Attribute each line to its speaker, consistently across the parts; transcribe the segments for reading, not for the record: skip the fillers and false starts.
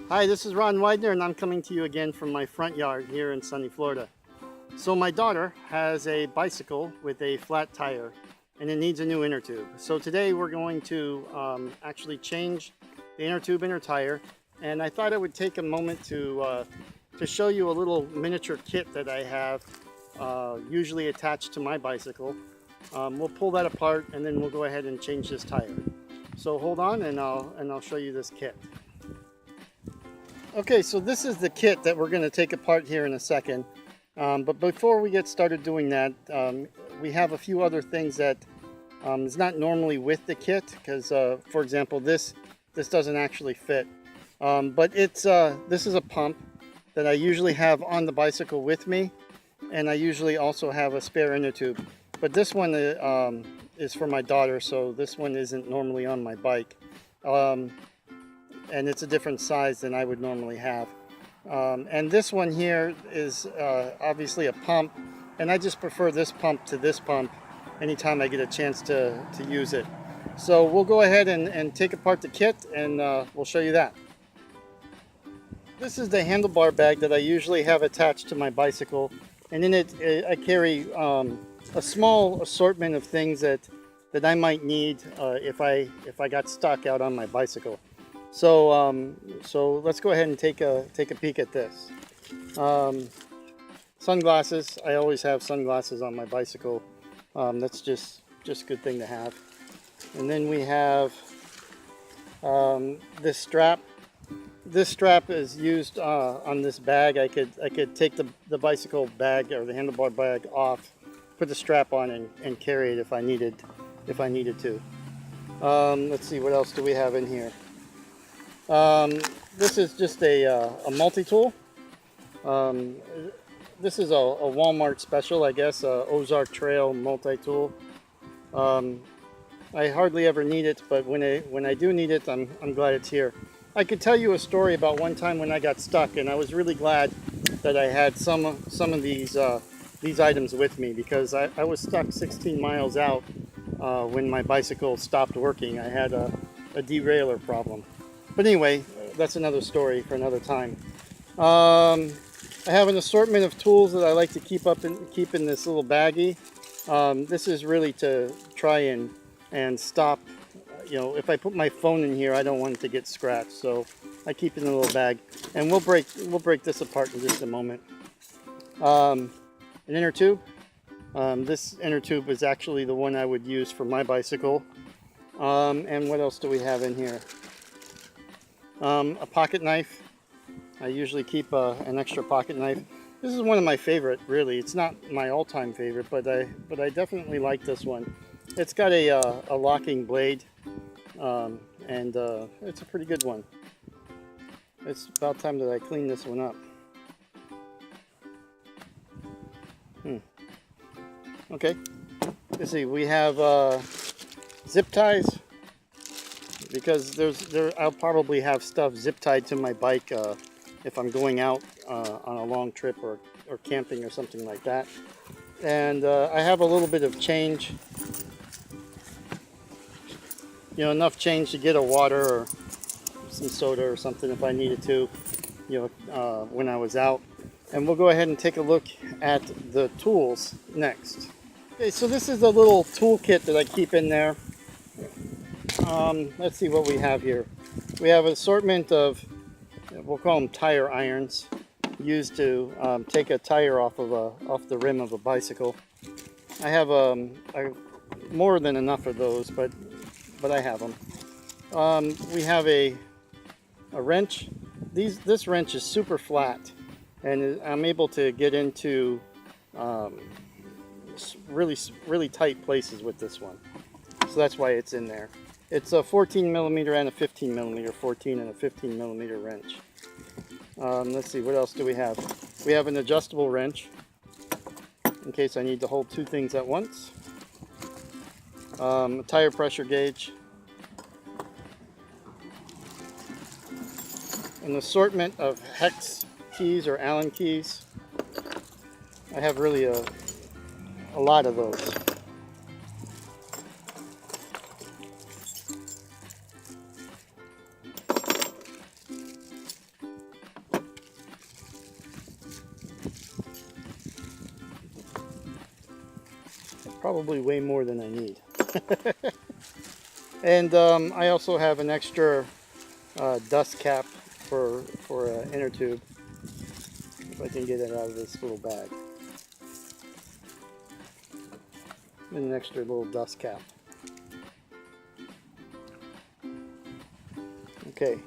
Speaker 1: Hi, this is Ron Widener, and I'm coming to you again from my front yard here in sunny Florida. So my daughter has a bicycle with a flat tire, and it needs a new inner tube. So today we're going to actually change the inner tube in her tire, and I thought I would take a moment to show you a little miniature kit that I have usually attached to my bicycle. We'll pull that apart, and then we'll go ahead and change this tire. So hold on, and I'll show you this kit. Okay, so this is the kit that we're going to take apart here in a second. But before we get started doing that, we have a few other things that is not normally with the kit because, for example, this doesn't actually fit. But this is a pump that I usually have on the bicycle with me, and I usually also have a spare inner tube. But this one is for my daughter, so this one isn't normally on my bike. And it's a different size than I would normally have. And this one here is obviously a pump, and I just prefer this pump to this pump anytime I get a chance to use it. So we'll go ahead and take apart the kit, and we'll show you that. This is the handlebar bag that I usually have attached to my bicycle, and in it I carry a small assortment of things that I might need if I got stuck out on my bicycle. So let's go ahead and take a peek at this. Sunglasses. I always have sunglasses on my bicycle. That's just a good thing to have. And then we have this strap. This strap is used on this bag. I could take the bicycle bag or the handlebar bag off, put the strap on, and carry it if I needed to. Let's see, what else do we have in here? This is just a multi-tool. This is a Walmart special, I guess, Ozark Trail multi-tool. I hardly ever need it, but when I do need it, I'm glad it's here. I could tell you a story about one time when I got stuck, and I was really glad that I had some of these items with me, because I was stuck 16 miles out when my bicycle stopped working. I had a derailleur problem. But anyway, that's another story for another time. I have an assortment of tools that I like to keep in this little baggie. This is really to try and stop. You know, if I put my phone in here, I don't want it to get scratched, so I keep it in a little bag. And we'll break this apart in just a moment. An inner tube. This inner tube is actually the one I would use for my bicycle. And what else do we have in here? A pocket knife. I usually keep an extra pocket knife. This is one of my favorite, really. It's not my all-time favorite, but I definitely like this one. It's got a locking blade, and it's a pretty good one. It's about time that I clean this one up. Okay, let's see. We have zip ties, because I'll probably have stuff zip tied to my bike if I'm going out on a long trip or camping or something like that. And I have a little bit of change, you know, enough change to get a water or some soda or something if I needed to, you know, when I was out. And we'll go ahead and take a look at the tools next. Okay, so this is a little toolkit that I keep in there. Let's see what we have here. We have an assortment of, we'll call them tire irons, used to take a tire off the rim of a bicycle. I have more than enough of those, but I have them. We have a wrench. This wrench is super flat, and I'm able to get into really tight places with this one. So that's why it's in there. It's a 14 millimeter and a 15 millimeter, 14 and a 15 millimeter wrench. Let's see, what else do we have? We have an adjustable wrench in case I need to hold two things at once. A tire pressure gauge. An assortment of hex keys or Allen keys. I have really a lot of those. probably way more than I need. And I also have an extra dust cap for an inner tube, if I can get it out of this little bag. And an extra little dust cap. Okay,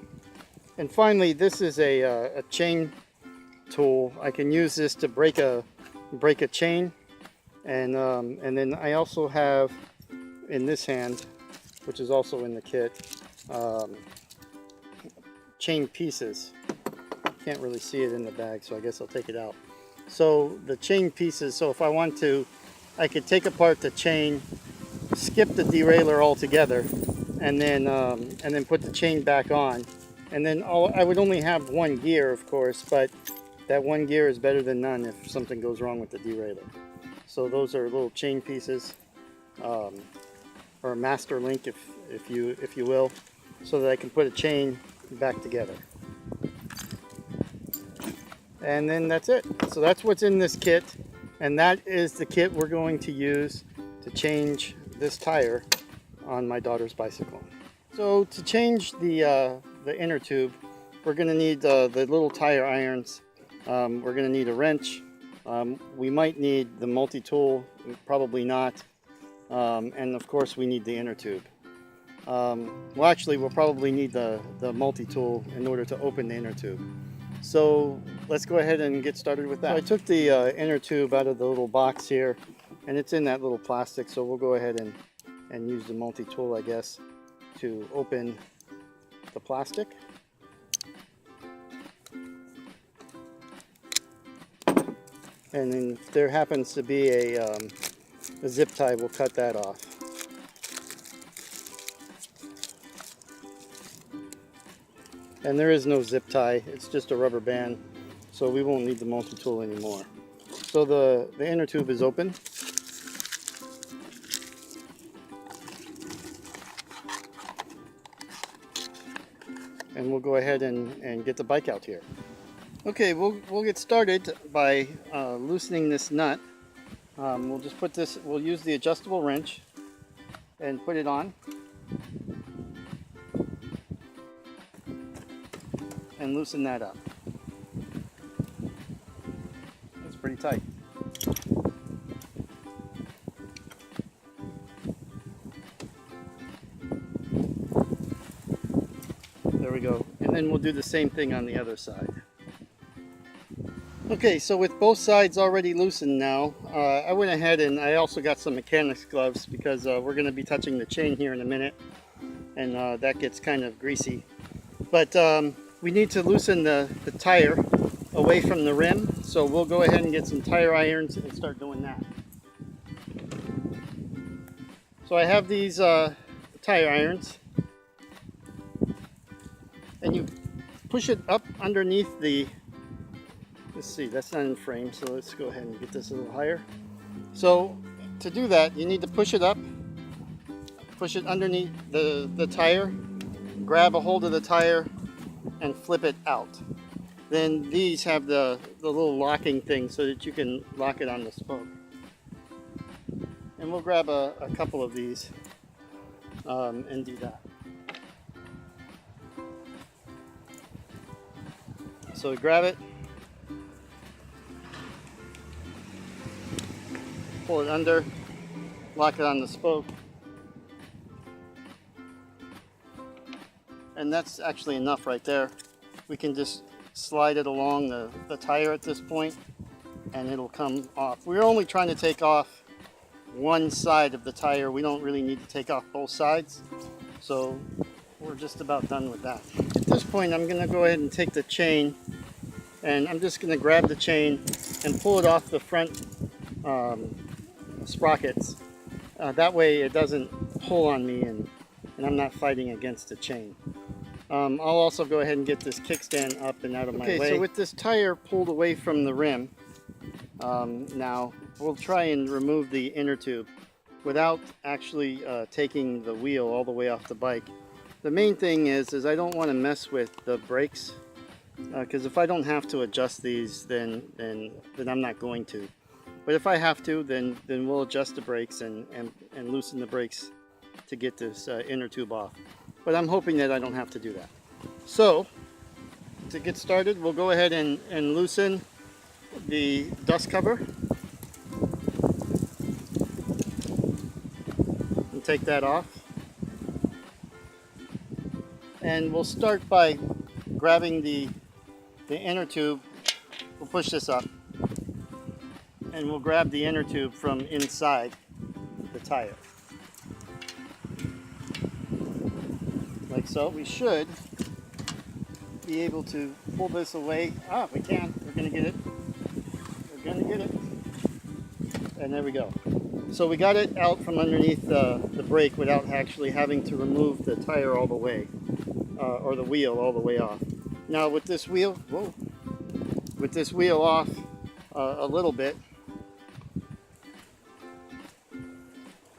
Speaker 1: and finally, this is a chain tool. I can use this to break a chain, and then I also have in this hand, which is also in the kit, chain pieces. Can't really see it in the bag, so I guess I'll take it out. So the chain pieces, so if I want to, I could take apart the chain, skip the derailleur altogether, and then put the chain back on. And then I would only have one gear, of course, but that one gear is better than none if something goes wrong with the derailleur. So those are little chain pieces, or a master link, if you will, so that I can put a chain back together. And then that's it. So that's what's in this kit, and that is the kit we're going to use to change this tire on my daughter's bicycle. So to change the inner tube, we're going to need the little tire irons. We're going to need a wrench. We might need the multi-tool, probably not. And of course we need the inner tube. Well, actually we'll probably need the multi-tool in order to open the inner tube. So let's go ahead and get started with that. So I took the inner tube out of the little box here, and it's in that little plastic, so we'll go ahead and use the multi-tool, I guess, to open the plastic. And then if there happens to be a zip tie, we'll cut that off. And there is no zip tie, it's just a rubber band, so we won't need the multi-tool anymore. So the inner tube is open. And we'll go ahead and get the bike out here. Okay, we'll get started by loosening this nut. We'll just put this, we'll use the adjustable wrench and put it on. And loosen that up. It's pretty tight. There we go. And then we'll do the same thing on the other side. Okay, so with both sides already loosened now, I went ahead and I also got some mechanics gloves because we're going to be touching the chain here in a minute, and that gets kind of greasy. But we need to loosen the tire away from the rim, so we'll go ahead and get some tire irons and start doing that. So I have these tire irons, and you push it up underneath the, let's see, that's not in frame, so let's go ahead and get this a little higher. So to do that, you need to push it up, push it underneath the tire, grab a hold of the tire, and flip it out. Then these have the little locking thing so that you can lock it on the spoke. And we'll grab a couple of these and do that. So grab it, pull it under, lock it on the spoke. And that's actually enough right there. We can just slide it along the tire at this point and it'll come off. We're only trying to take off one side of the tire. We don't really need to take off both sides. So we're just about done with that. At this point, I'm going to go ahead and take the chain, and I'm just going to grab the chain and pull it off the front sprockets. That way it doesn't pull on me and I'm not fighting against the chain. I'll also go ahead and get this kickstand up and out of my way. Okay, so with this tire pulled away from the rim, now we'll try and remove the inner tube without actually taking the wheel all the way off the bike. The main thing is I don't want to mess with the brakes, because if I don't have to adjust these, then I'm not going to. But if I have to, then we'll adjust the brakes and loosen the brakes to get this inner tube off. But I'm hoping that I don't have to do that. So to get started, we'll go ahead and loosen the dust cover and take that off. And we'll start by grabbing the inner tube. We'll push this up and we'll grab the inner tube from inside the tire. Like so. We should be able to pull this away. Ah, we can. We're going to get it. We're going to get it. And there we go. So we got it out from underneath the brake without actually having to remove the tire all the way, or the wheel all the way off. Now with this wheel, whoa, with this wheel off a little bit,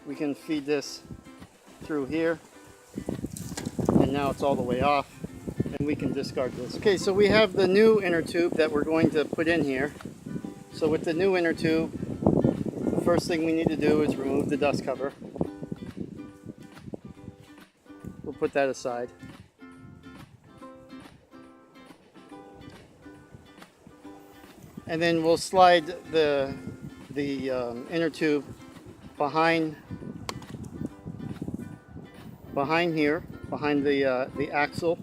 Speaker 1: we can feed this through here, and now it's all the way off, and we can discard this. Okay, so we have the new inner tube that we're going to put in here. So with the new inner tube, the first thing we need to do is remove the dust cover. We'll put that aside. And then we'll slide the inner tube behind here, behind the axle,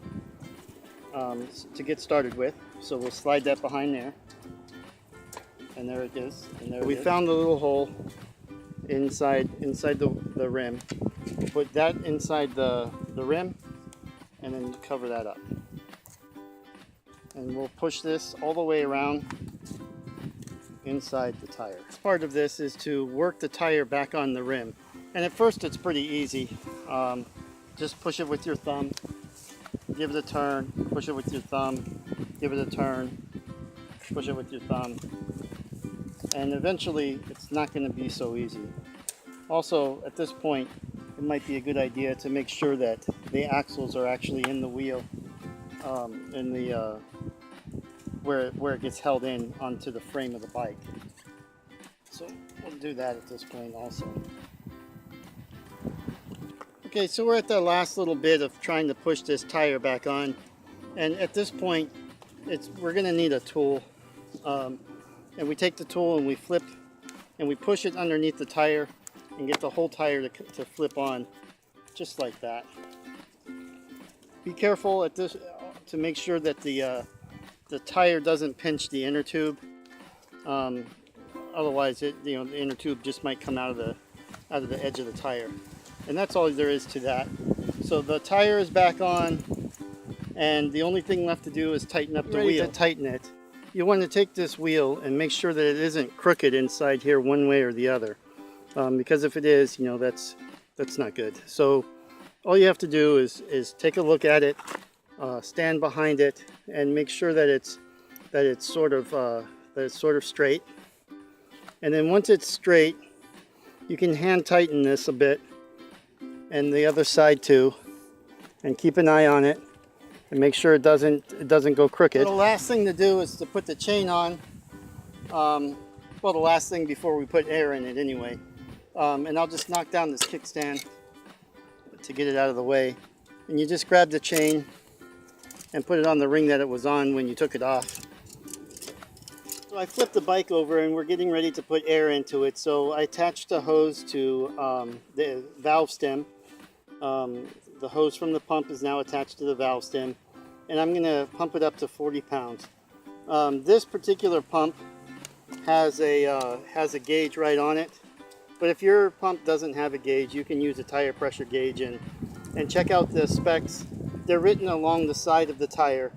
Speaker 1: to get started with. So we'll slide that behind there, and there it is. And there we found the little hole inside the rim. We'll put that inside the rim, and then cover that up. And we'll push this all the way around inside the tire. Part of this is to work the tire back on the rim, and at first it's pretty easy. Just push it with your thumb, give it a turn, push it with your thumb, give it a turn, push it with your thumb, and eventually it's not going to be so easy. Also, at this point, it might be a good idea to make sure that the axles are actually in the wheel, in the where it gets held in onto the frame of the bike. So we'll do that at this point also. Okay, so we're at the last little bit of trying to push this tire back on, and at this point we're going to need a tool, and we take the tool and we flip and we push it underneath the tire and get the whole tire to flip on, just like that. Be careful at this to make sure that the tire doesn't pinch the inner tube. Otherwise, the inner tube just might come out of the edge of the tire, and that's all there is to that. So the tire is back on, and the only thing left to do is tighten up the wheel. To tighten it, you want to take this wheel and make sure that it isn't crooked inside here one way or the other, because if it is, that's not good. So all you have to do is take a look at it, stand behind it, and make sure that it's sort of straight. And then once it's straight, you can hand tighten this a bit, and the other side too, and keep an eye on it and make sure it doesn't go crooked. So the last thing to do is to put the chain on. Well, the last thing before we put air in it anyway. And I'll just knock down this kickstand to get it out of the way. And you just grab the chain and put it on the ring that it was on when you took it off. So I flipped the bike over and we're getting ready to put air into it. So I attached the hose to the valve stem. The hose from the pump is now attached to the valve stem, and I'm going to pump it up to 40 pounds. This particular pump has a gauge right on it, but if your pump doesn't have a gauge, you can use a tire pressure gauge and check out the specs. They're written along the side of the tire,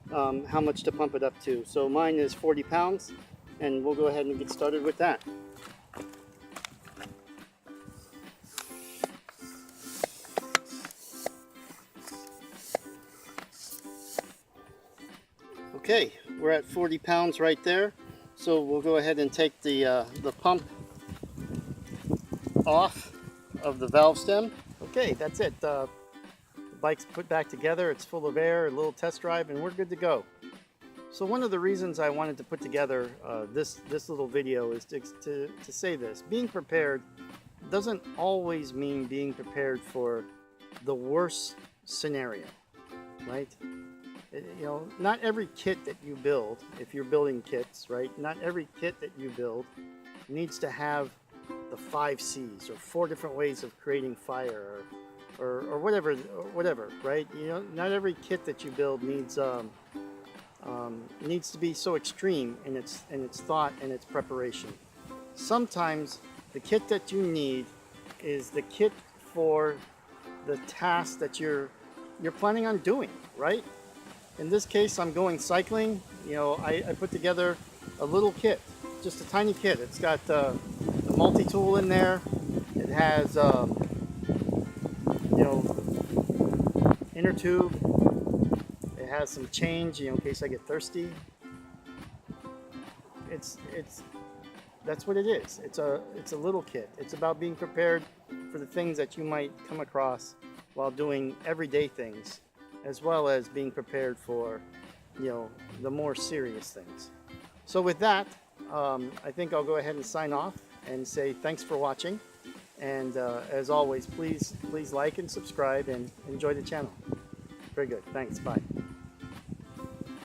Speaker 1: how much to pump it up to. So mine is 40 pounds, and we'll go ahead and get started with that. Okay, we're at 40 pounds right there. So we'll go ahead and take the pump off of the valve stem. Okay, that's it. The bike's put back together. It's full of air, a little test drive, and we're good to go. So one of the reasons I wanted to put together this little video is to say this. Being prepared doesn't always mean being prepared for the worst scenario, right? You know, not every kit that you build, if you're building kits, right? Not every kit that you build needs to have the 5 C's or 4 different ways of creating fire or whatever, right? You know, not every kit that you build needs to be so extreme in its thought and its preparation. Sometimes the kit that you need is the kit for the task that you're planning on doing, right? In this case, I'm going cycling. You know, I put together a little kit, just a tiny kit. It's got the multi-tool in there. It has, you know, inner tube. It has some change, you know, in case I get thirsty. That's what it is. It's a little kit. It's about being prepared for the things that you might come across while doing everyday things, as well as being prepared for, you know, the more serious things. So with that, I think I'll go ahead and sign off and say thanks for watching. And as always, please like and subscribe and enjoy the channel. Very good. Thanks. Bye.